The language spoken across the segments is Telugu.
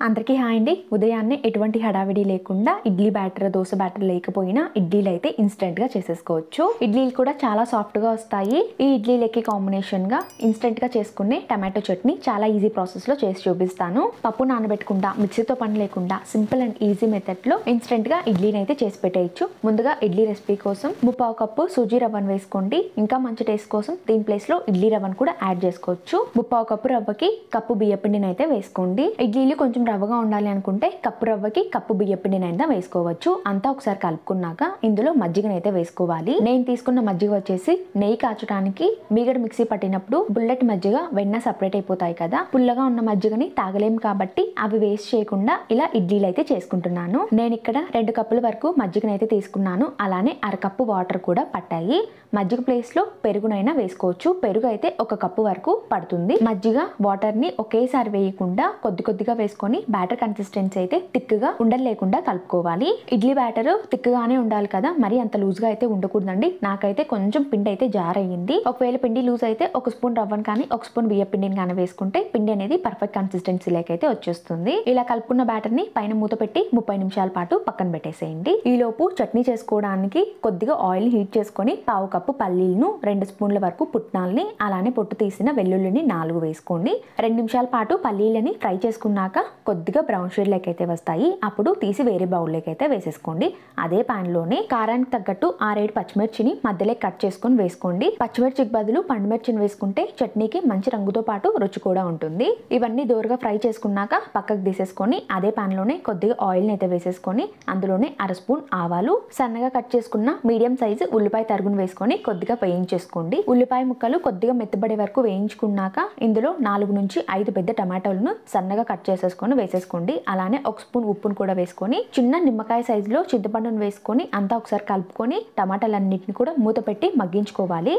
అందరికీ హాయ్ అండి. ఉదయాన్నే ఎటువంటి హడావిడి లేకుండా ఇడ్లీ బ్యాటర్, దోశ బ్యాటర్ లేకపోయినా ఇడ్లీలు అయితే ఇన్స్టెంట్ గా చేసేసుకోవచ్చు. ఇడ్లీలు కూడా చాలా సాఫ్ట్ గా వస్తాయి. ఈ ఇడ్లీలకి కాంబినేషన్ గా ఇన్స్టెంట్ గా చేసుకునే టమాటో చట్నీ చాలా ఈజీ ప్రాసెస్ లో చేసి చూపిస్తాను. పప్పు నానబెట్టకుండా, మిక్సీతో పని లేకుండా సింపుల్ అండ్ ఈజీ మెథడ్ లో ఇన్స్టెంట్ గా ఇడ్లీని అయితే చేసి పెట్టేయచ్చు. ముందుగా ఇడ్లీ రెసిపీ కోసం 3/4 కప్పు సూజీ రవ్వను వేసుకోండి. ఇంకా మంచి టేస్ట్ కోసం దీని ప్లేస్ లో ఇడ్లీ రవ్వను కూడా యాడ్ చేసుకోవచ్చు. 3/4 కప్పు రవ్వకి కప్పు బియ్యపిండిని అయితే వేసుకోండి. ఇడ్లీలు కొంచెం రవ్వగా ఉండాలి అనుకుంటే కప్పు రవ్వకి కప్పు బియ్యపిండిని అయితే వేసుకోవచ్చు. అంతా ఒకసారి కలుపుకున్నాక ఇందులో మజ్జిగనైతే వేసుకోవాలి. నేను తీసుకున్న మజ్జిగ వచ్చేసి నెయ్యి కాచడానికి మీగడ మిక్సీ పట్టినప్పుడు బుల్లెట్ మజ్జిగ వెన్న సపరేట్ అయిపోతాయి కదా, పుల్లగా ఉన్న మజ్జిగని తాగలేము కాబట్టి అవి వేస్ట్ చేయకుండా ఇలా ఇడ్లీలు అయితే చేసుకుంటున్నాను. నేను ఇక్కడ 2 కప్పుల వరకు మజ్జిగనైతే తీసుకున్నాను. అలానే 1/2 కప్పు వాటర్ కూడా పట్టాయి. మజ్జిగ ప్లేస్ లో పెరుగునైనా వేసుకోవచ్చు. పెరుగు అయితే 1 కప్పు వరకు పడుతుంది. మజ్జిగ వాటర్ ని ఒకేసారి వేయకుండా కొద్ది కొద్దిగా వేసుకొని బ్యాటర్ కన్సిస్టెన్సీ అయితే థిక్గా ఉండలు లేకుండా కలుపుకోవాలి. ఇడ్లీ బ్యాటర్ థిక్గానే ఉండాలి కదా, మరి అంత లూజ్ గా అయితే ఉండకూడదండి. నాకైతే కొంచెం పిండి అయితే జార్ అయ్యింది. ఒకవేళ పిండి లూజ్ అయితే 1 స్పూన్ రవ్వను కానీ 1 స్పూన్ బియ్య పిండిని కానీ వేసుకుంటే పిండి అనేది పర్ఫెక్ట్ కన్సిస్టెన్సీ లేకైతే వచ్చేస్తుంది. ఇలా కలుపుకున్న బ్యాటర్ ని పైన మూత పెట్టి 30 నిమిషాల పాటు పక్కన పెట్టేసేయండి. ఈ లోపు చట్నీ చేసుకోవడానికి కొద్దిగా ఆయిల్ హీట్ చేసుకొని 1/4 కప్పు పల్లీలను, 2 స్పూన్ల వరకు పుట్నాలని, అలానే పొట్టు తీసిన వెల్లుల్లిని 4 వేసుకోండి. 2 నిమిషాల పాటు పల్లీలని ఫ్రై చేసుకున్నాక కొద్దిగా బ్రౌన్ షేడ్ లేకైతే వస్తాయి. అప్పుడు తీసి వేరే బౌల్ లేకైతే వేసేసుకోండి. అదే పాన్ లోనే కారానికి తగ్గట్టు 6-7 పచ్చిమిర్చిని మధ్యలో కట్ చేసుకొని వేసుకోండి. పచ్చిమిర్చికి బదులు పండుమిర్చిని వేసుకుంటే చట్నీకి మంచి రంగుతో పాటు రుచి కూడా ఉంటుంది. ఇవన్నీ దోరగా ఫ్రై చేసుకున్నాక పక్కకు తీసేసుకొని అదే పాన్ లోనే కొద్దిగా ఆయిల్ అయితే వేసేసుకొని అందులోనే 1/2 స్పూన్ ఆవాలు, సన్నగా కట్ చేసుకున్న మీడియం సైజు ఉల్లిపాయ తరుగును వేసుకొని కొద్దిగా వేయించేసుకోండి. ఉల్లిపాయ ముక్కలు కొద్దిగా మెత్తబడే వరకు వేయించుకున్నాక ఇందులో 4 నుంచి 5 పెద్ద టమాటాలను సన్నగా కట్ చేసేసుకొని వేసేసుకోండి. అలానే 1 స్పూన్ ఉప్పును కూడా వేసుకొని చిన్న నిమ్మకాయ సైజులో చింతపండును వేసుకొని అంతా ఒకసారి కలుపుకొని టమాటాలన్నింటిని కూడా మూత పెట్టి మగ్గించుకోవాలి.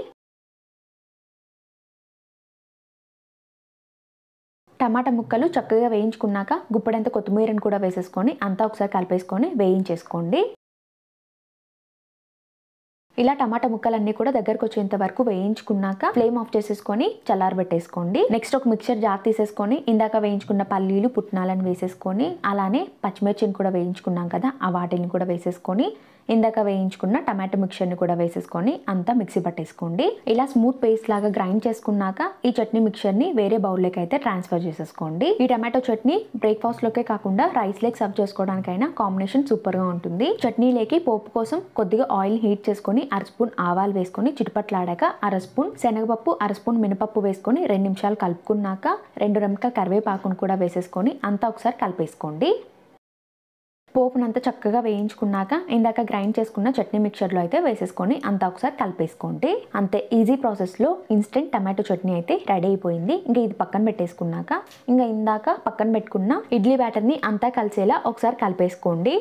టమాటా ముక్కలు చక్కగా వేయించుకున్నాక గుప్పెడంత కొత్తిమీరను కూడా వేసేసుకొని అంతా ఒకసారి కలిపేసుకొని వేయించేసుకోండి. ఇలా టమాటా ముక్కలన్నీ కూడా దగ్గరకు వచ్చేంత వరకు వేయించుకున్నాక ఫ్లేమ్ ఆఫ్ చేసేసుకొని చల్లారబెట్టేసుకోండి. నెక్స్ట్ ఒక మిక్సర్ జార్ తీసేసుకొని ఇందాక వేయించుకున్న పల్లీలు, పుట్నాలను వేసేసుకొని అలానే పచ్చిమిర్చిని కూడా వేయించుకున్నాం కదా, ఆ వాటిని కూడా వేసేసుకొని ఇందాక వేయించుకున్న టమాటో మిక్చర్ని కూడా వేసేసుకొని అంతా మిక్సీ పట్టేసుకోండి. ఇలా స్మూత్ పేస్ట్ లాగా గ్రైండ్ చేసుకున్నాక ఈ చట్నీ మిక్చర్ని వేరే బౌల్లోకి అయితే ట్రాన్స్ఫర్ చేసేసుకోండి. ఈ టమాటో చట్నీ బ్రేక్ఫాస్ట్ లోకే కాకుండా రైస్ లేక్ సర్వ్ చేసుకోవడానికైనా కాంబినేషన్ సూపర్ గా ఉంటుంది. చట్నీలోకి పోపు కోసం కొద్దిగా ఆయిల్ హీట్ చేసుకొని 1/2 స్పూన్ ఆవాలు వేసుకొని చిటపట్లాడాక 1/2 స్పూన్ శనగపప్పు, 1/2 స్పూన్ మినపప్పు వేసుకొని 2 నిమిషాలు కలుపుకున్నాక 2 రెమ్మకాయ కరివేపాకును కూడా వేసేసుకొని అంతా ఒకసారి కలిపేసుకోండి. పోపునంతా చక్కగా వేయించుకున్నాక ఇందాక గ్రైండ్ చేసుకున్న చట్నీ మిక్చర్లో అయితే వేసేసుకొని అంతా ఒకసారి కలిపేసుకోండి. అంతే, ఈజీ ప్రాసెస్లో ఇన్స్టెంట్ టమాటో చట్నీ అయితే రెడీ అయిపోయింది. ఇంకా ఇది పక్కన పెట్టేసుకున్నాక ఇంకా ఇందాక పక్కన పెట్టుకున్న ఇడ్లీ బ్యాటర్ని అంతా కలిసేలా ఒకసారి కలిపేసుకోండి.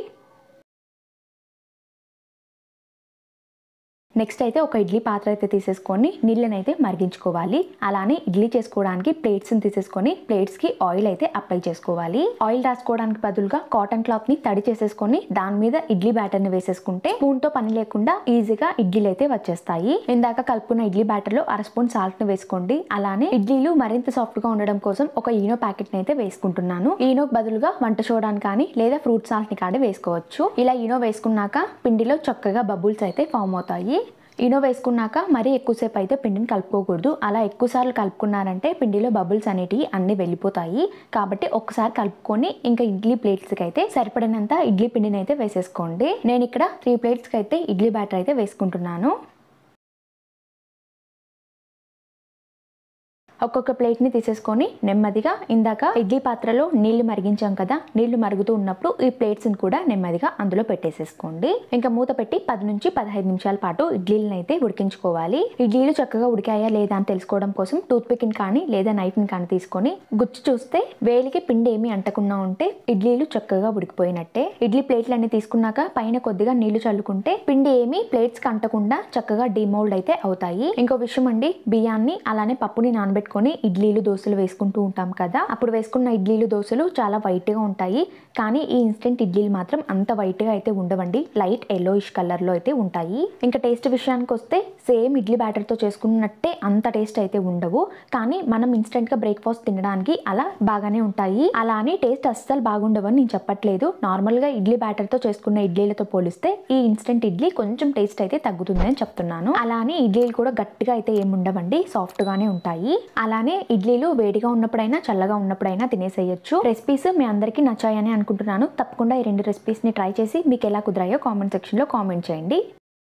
నెక్స్ట్ అయితే ఒక ఇడ్లీ పాత్ర అయితే తీసేసుకొని నీళ్ళని అయితే మరిగించుకోవాలి. అలానే ఇడ్లీ చేసుకోవడానికి ప్లేట్స్ని తీసేసుకొని ప్లేట్స్కి ఆయిల్ అయితే అప్లై చేసుకోవాలి. ఆయిల్ రాసుకోవడానికి బదులుగా కాటన్ క్లాత్ని తడి చేసేసుకొని దాని మీద ఇడ్లీ బ్యాటర్ని వేసేసుకుంటే స్పూన్తో పని లేకుండా ఈజీగా ఇడ్లీలు అయితే వచ్చేస్తాయి. ఇందాక కలుపుకున్న ఇడ్లీ బ్యాటర్లో 1/2 స్పూన్ సాల్ట్ని వేసుకోండి. అలానే ఇడ్లీలు మరింత సాఫ్ట్గా ఉండడం కోసం ఒక ఈనో ప్యాకెట్ని అయితే వేసుకుంటున్నాను. ఈనోకి బదులుగా వంట సోడాని కానీ లేదా ఫ్రూట్ సాల్ట్ని కానీ వేసుకోవచ్చు. ఇలా ఈనో వేసుకున్నాక పిండిలో చక్కగా బబుల్స్ అయితే ఫామ్ అవుతాయి. ఈనో వేసుకున్నాక మరీ ఎక్కువసేపు అయితే పిండిని కలుపుకోకూడదు. అలా ఎక్కువసార్లు కలుపుకున్నారంటే పిండిలో బబుల్స్ అనేటివి అన్ని వెళ్ళిపోతాయి. కాబట్టి ఒక్కసారి కలుపుకొని ఇంకా ఇడ్లీ ప్లేట్స్కి అయితే సరిపడినంత ఇడ్లీ పిండిని అయితే వేసేసుకోండి. నేను ఇక్కడ 3 ప్లేట్స్కి అయితే ఇడ్లీ బ్యాటర్ అయితే వేసుకుంటున్నాను. ఒక్కొక్క ప్లేట్ని తీసేసుకొని నెమ్మదిగా ఇందాక ఇడ్లీ పాత్రలో నీళ్లు మరిగించాం కదా, నీళ్లు మరుగుతూ ఉన్నప్పుడు ఈ ప్లేట్స్ని కూడా నెమ్మదిగా అందులో పెట్టేసేసుకోండి. ఇంకా మూత పెట్టి 10 నుంచి 15 నిమిషాల పాటు ఇడ్లీలను అయితే ఉడికించుకోవాలి. ఇడ్లీలు చక్కగా ఉడికాయా లేదా అని తెలుసుకోవడం కోసం టూత్ పిక్ని కానీ లేదా నైఫ్ని కానీ తీసుకొని గుచ్చి చూస్తే వేలికి పిండి ఏమి అంటకుండా ఉంటే ఇడ్లీలు చక్కగా ఉడికిపోయినట్టే. ఇడ్లీ ప్లేట్లన్నీ తీసుకున్నాక పైన కొద్దిగా నీళ్లు చల్లుకుంటే పిండి ఏమి ప్లేట్స్కి అంటకుండా చక్కగా డిమోల్డ్ అయితే అవుతాయి. ఇంకో విషయం అండి, బియ్యాన్ని అలానే పప్పుని నానబెట్టుకుని పెట్టుకొని ఇడ్లీలు దోశలు వేసుకుంటూ ఉంటాం కదా, అప్పుడు వేసుకున్న ఇడ్లీలు దోశలు చాలా వైట్గా ఉంటాయి. కానీ ఈ ఇన్స్టెంట్ ఇడ్లీలు మాత్రం అంత వైట్గా అయితే ఉండవండి, లైట్ ఎల్లోయిష్ కలర్లో అయితే ఉంటాయి. ఇంకా టేస్ట్ విషయానికి వస్తే సేమ్ ఇడ్లీ బ్యాటర్తో చేసుకున్నట్టే అంత టేస్ట్ అయితే ఉండవు. కానీ మనం ఇన్స్టెంట్గా బ్రేక్ఫాస్ట్ తినడానికి అలా బాగానే ఉంటాయి. అలా అని టేస్ట్ అస్సలు బాగుండవని నేను చెప్పట్లేదు. నార్మల్గా ఇడ్లీ బ్యాటర్తో చేసుకున్న ఇడ్లీలతో పోలిస్తే ఈ ఇన్స్టెంట్ ఇడ్లీ కొంచెం టేస్ట్ అయితే తగ్గుతుంది అని చెప్తున్నాను. అలానే ఇడ్లీలు కూడా గట్టిగా అయితే ఏమి ఉండవండి, సాఫ్ట్గానే ఉంటాయి. అలానే ఇడ్లీలు వేడిగా ఉన్నప్పుడైనా చల్లగా ఉన్నప్పుడైనా తినేసేయచ్చు. రెసిపీస్ మీ అందరికీ నచ్చాయని అనుకుంటున్నాను. తప్పకుండా ఈ 2 రెసిపీస్ని ట్రై చేసి మీకు ఎలా కుదిరాయో కామెంట్ సెక్షన్లో కామెంట్ చేయండి.